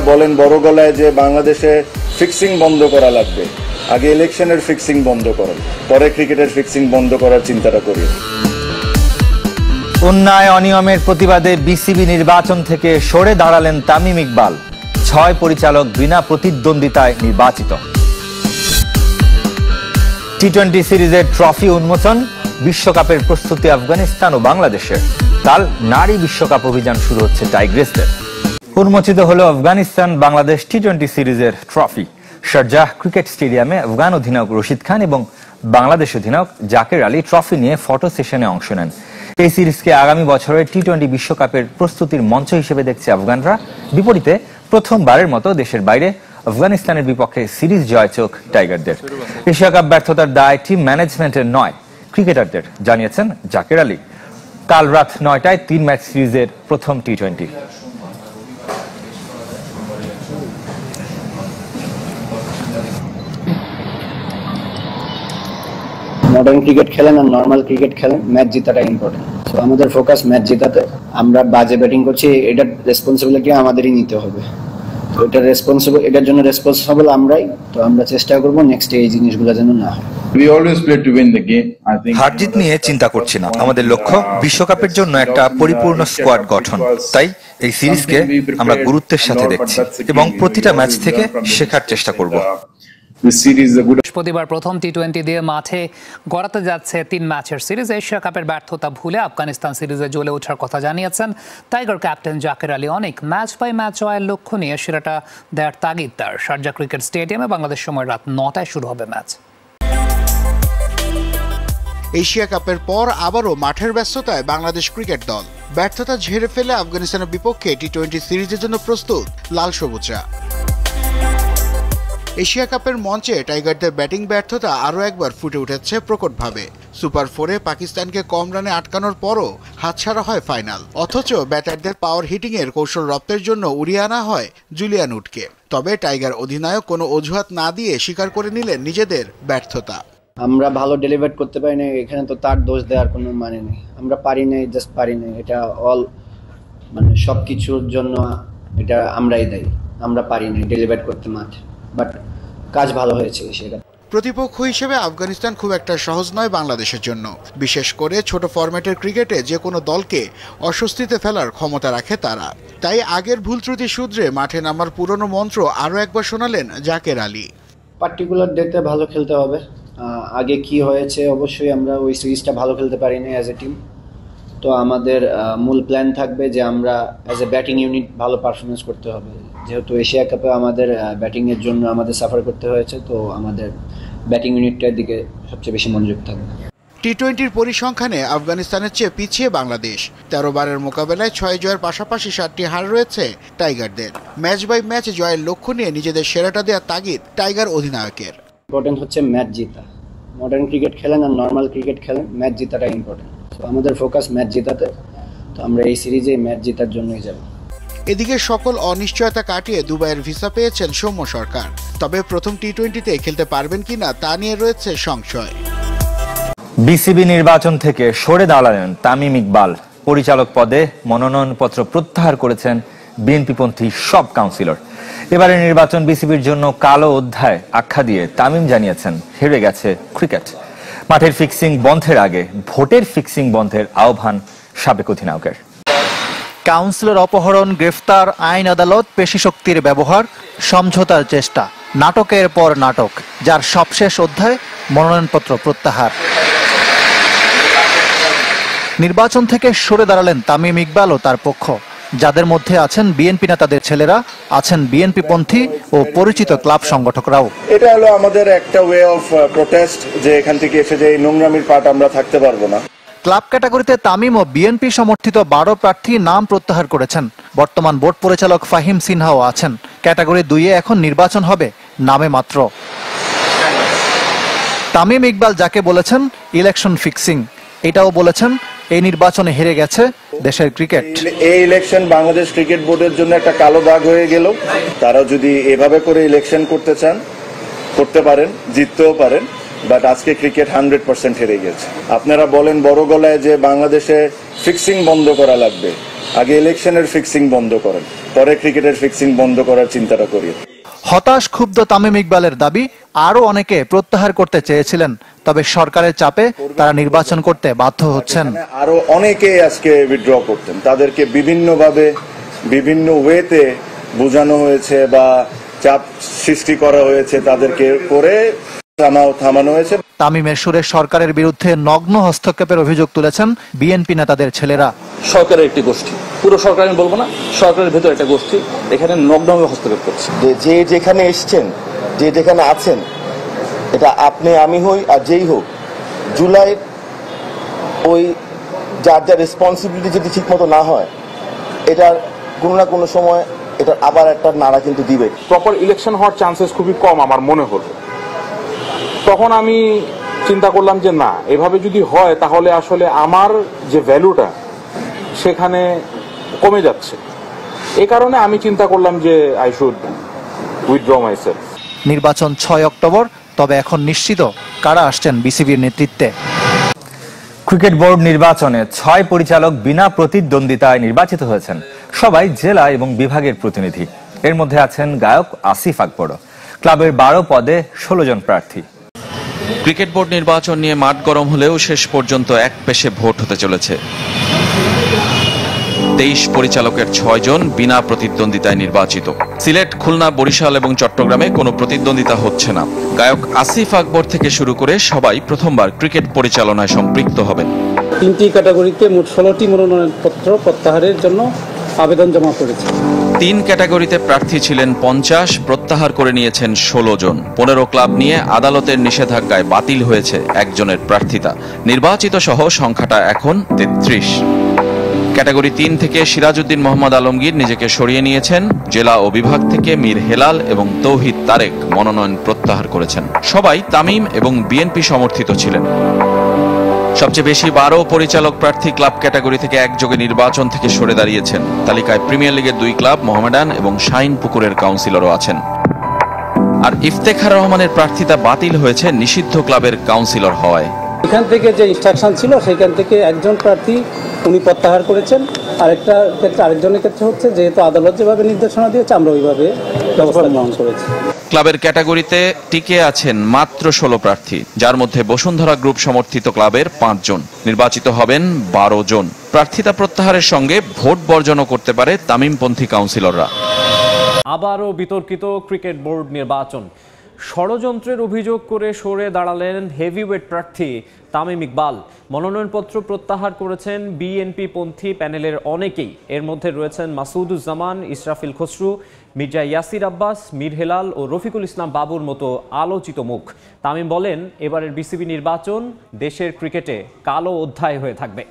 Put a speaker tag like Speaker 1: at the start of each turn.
Speaker 1: বলেন বড় গলায় যে বাংলাদেশে ফিক্সিং বন্ধ করা লাগবে, আগে ইলেকশনের ফিক্সিং বন্ধ করেন, পরে ক্রিকেটের ফিক্সিং বন্ধ করার চিন্তাটা করি।
Speaker 2: অন্যায় অনিয়মের প্রতিবাদে বিসিবি নির্বাচন থেকে সরে দাঁড়ালেন তামিম ইকবাল। 6 পরিচালক বিনা প্রতিদ্বন্দ্বিতায় নির্বাচিত। টি-20 সিরিজের ট্রফি উন্মোচন, বিশ্বকাপের প্রস্তুতি আফগানিস্তান ও বাংলাদেশের। কাল নারী বিশ্বকাপ অভিযান শুরু হচ্ছে টাইগ্রেসদের। উন্মোচিত হলো আফগানিস্তান বাংলাদেশ টি-20 সিরিজের ট্রফি। শারজাহ ক্রিকেট স্টেডিয়ামে আফগান অধিনায়ক রশিদ খান এবং বাংলাদেশ অধিনায়ক জাকের আলী ট্রফি নিয়ে ফটো সেশনে অংশ নেন। এই সিরিজকে আগামী বছরের টি-20 বিশ্বকাপের প্রস্তুতির মঞ্চ হিসেবে দেখছে আফগানরা। বিপরীতে প্রথমবারের মতো দেশের বাইরে আফগানিস্তানের বিপক্ষে সিরিজ জয় চোখ টাইগারদের। এশিয়া কাপ ব্যর্থতার দায় টিম ম্যানেজমেন্টের নয়, ক্রিকেটারদের, জানিয়েছেন জাকের আলী। কাল রাত 9টায় 3 ম্যাচ সিরিজের প্রথম টি-20।
Speaker 3: মডার্ন ক্রিকেট খেলেন আর নর্মাল ক্রিকেট খেলেন, ম্যাচ জেতাটা ইম্পর্টেন্ট। তো আমাদের ফোকাস ম্যাচ জেতাতে। আমরা বাজে ব্যাটিং করছি, এটার রেসপন্সিবিলিটি আমাদেরই নিতে হবে। তো এটার জন্য রেসপন্সিবল আমরাই। তো আমরা চেষ্টা করব নেক্সট এই জিনিসগুলো যেন না হয়।
Speaker 2: হার জিত নিয়ে চিন্তা করছি না, আমাদের লক্ষ্য বিশ্বকাপের জন্য একটা পরিপূর্ণ স্কোয়াড গঠন। তাই এই সিরিজকে আমরা গুরুত্বের সাথে দেখছি এবং প্রতিটা ম্যাচ থেকে শেখার চেষ্টা করব।
Speaker 4: বৃহস্পতিবার প্রথম টি-20 দিয়ে মাঠে গড়াতে যাচ্ছে 3 ম্যাচের সিরিজ। এশিয়া কাপের ব্যর্থতা ভুলে আফগানিস্তান সিরিজে জ্বলে ওঠার কথা জানিয়েছেন টাইগার ক্যাপ্টেন জাকের আলী। অনেক ম্যাচ বাই ম্যাচ জয়ের লক্ষ্য নিয়ে সেরাটা দেওয়ার তাগিদ তার। শারজাহ ক্রিকেট স্টেডিয়ামে বাংলাদেশ সময় রাত 9টায় শুরু হবে ম্যাচ।
Speaker 5: এশিয়া কাপের পর আবারও মাঠের ব্যস্ততায় বাংলাদেশ ক্রিকেট দল। ব্যর্থতা ঝেড়ে ফেলে আফগানিস্তানের বিপক্ষে টি-20 সিরিজের জন্য প্রস্তুত লাল সবুজরা। এশিয়া কাপের মঞ্চে টাইগারদের ব্যাটিং ব্যর্থতা আরও একবার ফুটে উঠেছে প্রকটভাবে। সুপার 4-এ পাকিস্তানকে কম রানে আটকানোর পরও হাতছাড়া হয় ফাইনাল। অথচ ব্যাটারদের পাওয়ার হিটিংয়ের কৌশল রপ্তের জন্য উড়িয়ে আনা হয় জুলিয়ান উডকে। তবে টাইগার অধিনায়ক কোনো অজুহাত না দিয়ে স্বীকার করে নিলেন নিজেদের ব্যর্থতা।
Speaker 3: আমরা ভালো ডেলিভার করতে পারি না, এখানে তো তার দোষ দেওয়ার কোনো মানে নেই। আমরা পারি নাই, জাস্ট পারি নাই। এটা সবকিছুর জন্য এটা আমরাই দায়ী। আমরা পারি নাই ডেলিভার করতে মাঠে, বাট কাজ ভালো হয়েছে সেটা।
Speaker 5: প্রতিপক্ষ হিসেবে আফগানিস্তান খুব একটা সহজ নয় বাংলাদেশের জন্য। বিশেষ করে ছোট ফরম্যাটের ক্রিকেটে যে কোনো দলকে অস্বস্তিতে ফেলার ক্ষমতা রাখে তারা। তাই আগের ভুল ত্রুটি শুধরে মাঠে নামার পুরনো মন্ত্র আরও একবার শোনালেন জাকের আলী।
Speaker 3: পার্টিকুলার ডেতে ভালো খেলতে হবে। আগে কি হয়েছে, অবশ্যই আমরা ওই সিরিজটা ভালো খেলতে পারি না অ্যাজ এ টিম। তো আমাদের মূল প্ল্যান থাকবে যে আমরা অ্যাজ এ ব্যাটিং ইউনিট ভালো পারফরমেন্স করতে হবে। যেহেতু এশিয়া কাপে আমাদের ব্যাটিংয়ের জন্য আমাদের সাফার করতে হয়েছে, তো আমাদের ব্যাটিং ইউনিটটার দিকে সবচেয়ে বেশি মনোযোগ থাকবে।
Speaker 5: টি-20 পরিসংখ্যানে আফগানিস্তানের চেয়ে পিছিয়ে বাংলাদেশ। 13 বারের মোকাবেলায় 6 জয়ের পাশাপাশি 7টি হার রয়েছে টাইগারদের। ম্যাচ বাই ম্যাচ জয়ের লক্ষ্য নিয়ে নিজেদের সেরাটা দেওয়ার তাগিদ টাইগার অধিনায়কের।
Speaker 3: ইম্পর্টেন্ট হচ্ছে ম্যাচ জেতা। মডার্ন ক্রিকেট খেলেন আর নর্মাল ক্রিকেট খেলেন, ম্যাচ জেতাটা ইম্পর্টেন্ট। তো আমাদের ফোকাস ম্যাচ জেতাতে। তো আমরা এই সিরিজে ম্যাচ জেতার জন্যই যাব।
Speaker 5: এদিকে সকল অনিশ্চয়তা কাটিয়ে দুবাইয়ের ভিসা পেয়েছেন সৌম্য সরকার। তবে প্রথম টি-20তে খেলতে পারবেন কিনা তা নিয়ে রয়েছে সংশয়।
Speaker 2: বিসিবি নির্বাচন থেকে সরে দাঁড়ালেন তামিম ইকবাল। পরিচালক পদে মনোনয়নপত্র প্রত্যাহার করেছেন বিএনপিপন্থী সব কাউন্সিলর। এবারে নির্বাচন বিসিবির জন্য কালো অধ্যায় আখ্যা দিয়ে তামিম জানিয়েছেন হেরে গেছে ক্রিকেট। মাঠের ফিক্সিং বন্ধের আগে ভোটের ফিক্সিং বন্ধের আহ্বান সাবেক অধিনায়কের।
Speaker 6: কাউন্সিলর অপহরণ, গ্রেফতার, আইন আদালত, পেশিশক্তির ব্যবহার, সমঝোতার চেষ্টা, নাটকের পর নাটক, যার সবশেষ অধ্যায় মনোনয়নপত্র প্রত্যাহার। নির্বাচন থেকে সরে দাঁড়ালেন তামিম ইকবাল ও তার পক্ষ। যাদের মধ্যে আছেন বিএনপি নেতাদের ছেলেরা, আছেন বিএনপি পন্থী ও পরিচিত ক্লাব সংগঠকরাও।
Speaker 1: এটা হলো আমাদের একটা ওয়ে অফ প্রোটেস্ট, যে এখান থেকে এসে যে এই নোংরামির পার্ট আমরা থাকতে পারবো না।
Speaker 6: ক্লাব ক্যাটাগরিতে তামিম ও বিএনপি সমর্থিত 12 প্রার্থী নাম প্রত্যাহার করেছেন। বর্তমান বোর্ড পরিচালক ফাহিম সিনহাও আছেন। ক্যাটাগরি 2-এ এখন নির্বাচন হবে নামে মাত্র। তামিম ইকবাল যাকে বলেছেন ইলেকশন ফিক্সিং, এটাও বলেছেন এই নির্বাচনে হেরে গেছে দেশের ক্রিকেট।
Speaker 1: এই ইলেকশন বাংলাদেশ ক্রিকেট বোর্ডের জন্য একটা কালো দাগ হয়ে গেল। তারা যদি এভাবে করে ইলেকশন করতে চান করতে পারেন, জিততেও পারেন, বাট আজকে ক্রিকেট 100% হেরে গেছে। আপনারা বলেন বড় গলায় যে বাংলাদেশে ফিক্সিং বন্ধ করা লাগবে, আগে ইলেকশনের ফিক্সিং বন্ধ করেন, পরে ক্রিকেটের ফিক্সিং বন্ধ করার চিন্তাটা করি।
Speaker 6: হতাশ ক্ষুব্ধ তামিম ইকবালের দাবি, আরো অনেকে প্রত্যাহার করতে চেয়েছিলেন, তবে সরকারের চাপে তারা নির্বাচন করতে বাধ্য হচ্ছেন।
Speaker 1: আরো অনেকে আজকে উইথড্র করতেন, তাদেরকে বিভিন্নভাবে বিভিন্ন ওয়েতে বোঝানো হয়েছে বা চাপ সৃষ্টি করা হয়েছে, তাদেরকে করে থামানো হয়েছে।
Speaker 6: তামিমের সুরে সরকারের বিরুদ্ধে নগ্ন হস্তক্ষেপের অভিযোগ তুলেছেন বিএনপি নেতাদের ছেলেরা।
Speaker 7: সরকারের একটি গোষ্ঠী, পুরো সরকার আমি বলবো না, সরকারের ভেতর একটা গোষ্ঠী এখানে নগ্নভাবে হস্তক্ষেপ করছে।
Speaker 8: যে যেখানে এসছেন, যে যেখানে আছেন, এটা আপনি আমি হই আর যেই হোক, জুলাই ওই যার যার রেসপন্সিবিলিটি যদি ঠিক মতো না হয়, এটার কোনো না কোনো সময় এটার আবার একটা নাড়া কিন্তু দিবে।
Speaker 9: প্রপার ইলেকশন হওয়ার চান্সেস খুবই কম আমার মনে হলো। তখন আমি চিন্তা করলাম যে না, এভাবে যদি হয় তাহলে আসলে আমার যে ভ্যালুটা সেখানে কমে যাচ্ছে। এই কারণে আমি চিন্তা করলাম যে আই শুড উইথড্র মাইসেলফ।
Speaker 6: নির্বাচন 6 অক্টোবর, তবে এখন নিশ্চিত কারা আসছেন বিসিবির নেতৃত্বে।
Speaker 2: ক্রিকেট বোর্ড নির্বাচনে 6 পরিচালক বিনা প্রতিদ্বন্দ্বিতায় নির্বাচিত হয়েছেন, সবাই জেলা এবং বিভাগের প্রতিনিধি। এর মধ্যে আছেন গায়ক আসিফ আকবরও। ক্লাবের 12 পদে 16 জন প্রার্থী।
Speaker 10: ক্রিকেট বোর্ড নির্বাচন নিয়ে মাঠ গরম হলেও শেষ পর্যন্ত এক পেশে ভোট হতে চলেছে। 23 পরিচালকের 6 জন বিনা প্রতিদ্বন্দ্বিতায় নির্বাচিত। সিলেট, খুলনা, বরিশাল এবং চট্টগ্রামে কোনো প্রতিদ্বন্দ্বিতা হচ্ছে না। গায়ক আসিফ আকবর থেকে শুরু করে সবাই প্রথমবার ক্রিকেট পরিচালনায় সম্পৃক্ত হবেন।
Speaker 11: 3টি ক্যাটাগরিতে মোট 16টি মনোনয়নপত্র প্রত্যাহারের জন্য আবেদন জমা করেছে।
Speaker 10: 3 ক্যাটাগরিতে প্রার্থী ছিলেন 50, প্রত্যাহার করে নিয়েছেন 16 জন। 15 ক্লাব নিয়ে আদালতের নিষেধাজ্ঞায় বাতিল হয়েছে একজনের প্রার্থিতা। নির্বাচিত সহ সংখ্যাটা এখন 33। ক্যাটাগরি 3 থেকে সিরাজউদ্দিন মোহাম্মদ আলমগীর নিজেকে সরিয়ে নিয়েছেন। জেলা ও বিভাগ থেকে মীর হেলাল এবং তৌহিদ তারেক মনোনয়ন প্রত্যাহার করেছেন। সবাই তামিম এবং বিএনপি সমর্থিত ছিলেন। সবচেয়ে বেশি 12 পরিচালক প্রার্থী ক্লাব ক্যাটাগরি থেকে একযোগে নির্বাচন থেকে সরে দাঁড়িয়েছেন। তালিকায় প্রিমিয়ার লিগের 2 ক্লাব মোহামেডান এবং শাহিনপুকুরের কাউন্সিলরও আছেন। আর ইফতেখার রহমানের প্রার্থিতা বাতিল হয়েছে নিষিদ্ধ ক্লাবের কাউন্সিলর হওয়ায়।
Speaker 11: এখান থেকে যে ইনস্ট্রাকশন ছিল সেখান থেকে একজন প্রার্থী উনি প্রত্যাহার করেছেন, আরেকজনের ক্ষেত্রে হচ্ছে যেহেতু আদালত যেভাবে নির্দেশনা দিয়েছে আমরা ওইভাবে ব্যবস্থা গ্রহণ করেছি।
Speaker 10: ক্লাবের ক্যাটাগরিতে টিকে আছেন মাত্র 16 প্রার্থী, যার মধ্যে বসুন্ধরা গ্রুপ সমর্থিত ক্লাবের 5 জন। নির্বাচিত হবেন 12 জন। প্রার্থিতা প্রত্যাহারের সঙ্গে ভোট বর্জনও করতে পারে তামিমপন্থী কাউন্সিলররা।
Speaker 12: আবারও বিতর্কিত ক্রিকেট বোর্ড নির্বাচন। ষড়যন্ত্রের অভিযোগ করে সরে দাঁড়ালেন হেভিওয়েট প্রার্থী তামিম ইকবাল। মনোনয়নপত্র প্রত্যাহার করেছেন বিএনপি পন্থী প্যানেলের অনেকেই। এর মধ্যে রয়েছেন মাসুদুজ্জামান, ইসরাফিল খসরু, মির্জা ইয়াসির আব্বাস, মীর হেলাল ও রফিকুল ইসলাম বাবুর মতো আলোচিত মুখ। তামিম বলেন, এবারের বিসিবি নির্বাচন দেশের ক্রিকেটে কালো অধ্যায় হয়ে থাকবে।